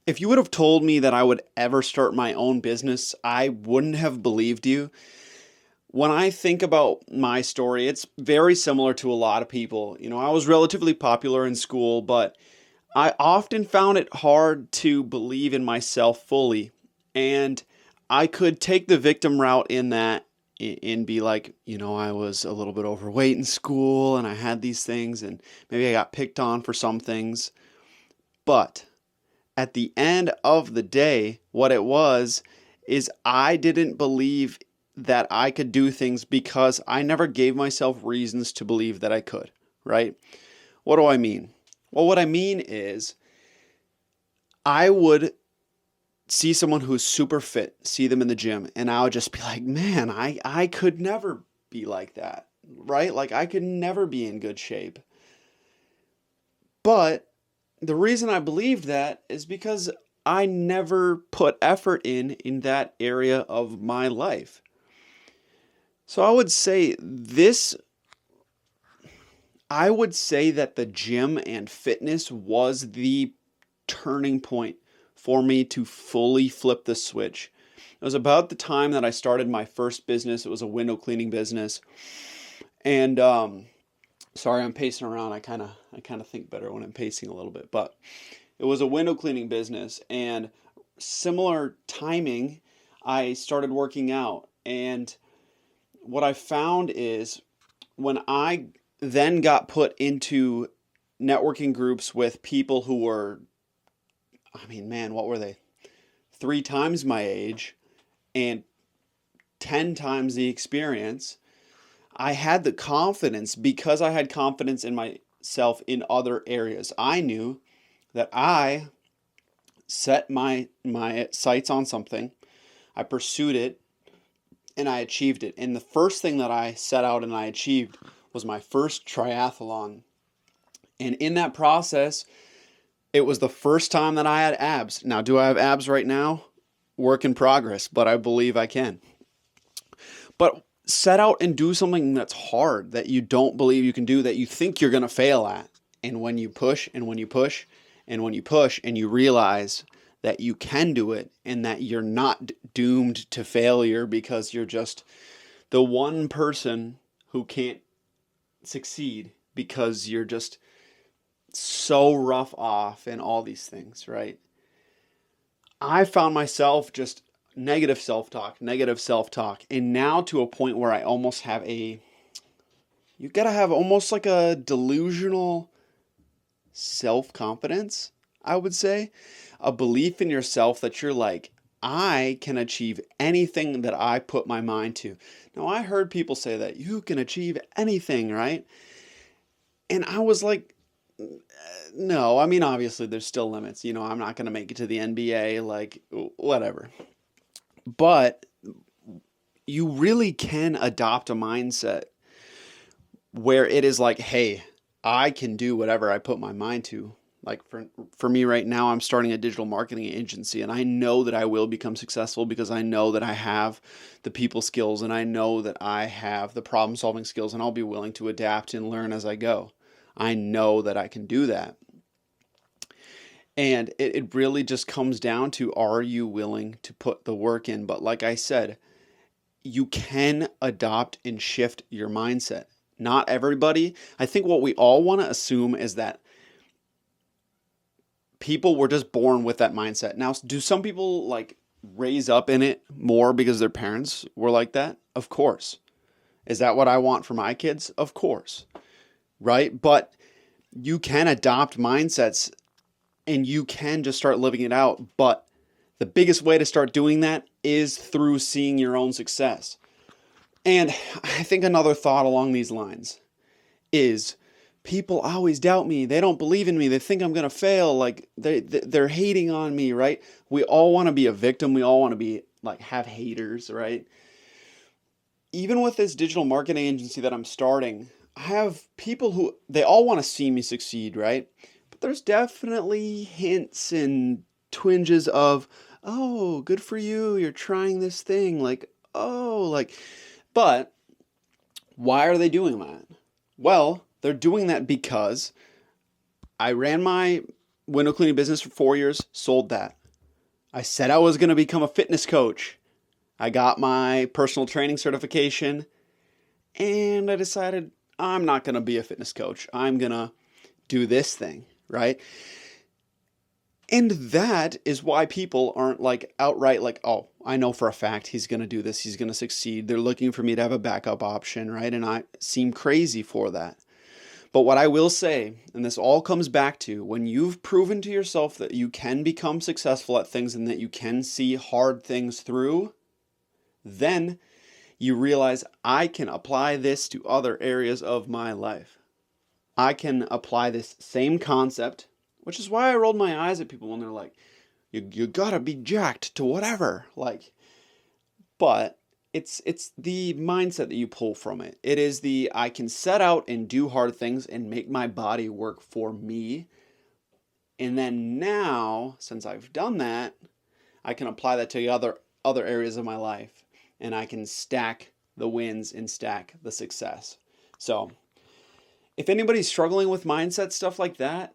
If you would have told me that I would ever start my own business, I wouldn't have believed you. When I think about my story, it's very similar to a lot of people. I was relatively popular in school, but I often found it hard to believe in myself fully. And I could take the victim route in that and be like, I was a little bit overweight in school and I had these things and maybe I got picked on for some things. But at the end of the day, what it was is I didn't believe that I could do things because I never gave myself reasons to believe that I could, right? What do I mean? Well, what I mean is I would see someone who's super fit, see them in the gym, and I would just be like, man, I could never be like that, right? Like I could never be in good shape. But the reason I believed that is because I never put effort in that area of my life. So I would say that the gym and fitness was the turning point for me to fully flip the switch. It was about the time that I started my first business. It was a window cleaning business. And sorry, I'm pacing around. I kind of think better when I'm pacing a little bit, but it was a window cleaning business and similar timing, I started working out. And what I found is when I then got put into networking groups with people who were, I mean, man, what were they? Three times my age and 10 times the experience. I had the confidence because I had confidence in myself in other areas. I knew that I set my sights on something, I pursued it, and I achieved it. And the first thing that I set out and I achieved was my first triathlon. And in that process, it was the first time that I had abs. Now, do I have abs right now? Work in progress, but I believe I can. But set out and do something that's hard, that you don't believe you can do, that you think you're going to fail at. And when you push and when you push and when you push and you realize that you can do it and that you're not doomed to failure because you're just the one person who can't succeed because you're just so rough off and all these things, right? I found myself just negative self talk, and now to a point where I almost have you gotta have almost like a delusional self confidence, I would say. A belief in yourself that you're like, I can achieve anything that I put my mind to. Now, I heard people say that you can achieve anything, right? And I was like, no, I mean, obviously, there's still limits. I'm not going to make it to the NBA, like, whatever. But you really can adopt a mindset where it is like, hey, I can do whatever I put my mind to. Like for me right now, I'm starting a digital marketing agency and I know that I will become successful because I know that I have the people skills and I know that I have the problem solving skills and I'll be willing to adapt and learn as I go. I know that I can do that. And it really just comes down to, are you willing to put the work in? But like I said, you can adopt and shift your mindset. Not everybody. I think what we all want to assume is that people were just born with that mindset. Now, do some people like raise up in it more because their parents were like that? Of course. Is that what I want for my kids? Of course. Right? But you can adopt mindsets and you can just start living it out. But the biggest way to start doing that is through seeing your own success. And I think another thought along these lines is people always doubt me. They don't believe in me. They think I'm going to fail. Like they're hating on me, right? We all want to be a victim. We all want to be like have haters, right? Even with this digital marketing agency that I'm starting, I have people who they all want to see me succeed, right? But there's definitely hints and twinges of, "Oh, good for you. You're trying this thing." Like, "Oh, like but why are they doing that?" Well, they're doing that because I ran my window cleaning business for 4 years, sold that. I said I was going to become a fitness coach. I got my personal training certification, and I decided I'm not going to be a fitness coach. I'm going to do this thing, right? And that is why people aren't like outright like, oh, I know for a fact he's going to do this. He's going to succeed. They're looking for me to have a backup option, right? And I seem crazy for that. But what I will say, and this all comes back to when you've proven to yourself that you can become successful at things and that you can see hard things through, then you realize I can apply this to other areas of my life. I can apply this same concept, which is why I rolled my eyes at people when they're like, you gotta be jacked to whatever. Like, but it's the mindset that you pull from it. It is the I can set out and do hard things and make my body work for me. And then now, since I've done that, I can apply that to other areas of my life, and I can stack the wins and stack the success. So, if anybody's struggling with mindset stuff like that,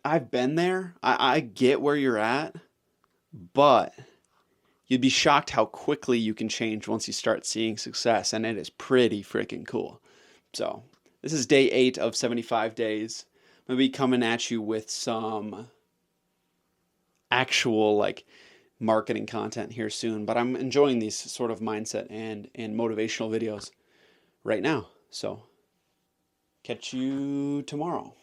I've been there. I get where you're at, but you'd be shocked how quickly you can change once you start seeing success, and it is pretty freaking cool. So, this is day 8 of 75 days. I'm going to be coming at you with some actual like marketing content here soon, but I'm enjoying these sort of mindset and motivational videos right now. So, catch you tomorrow.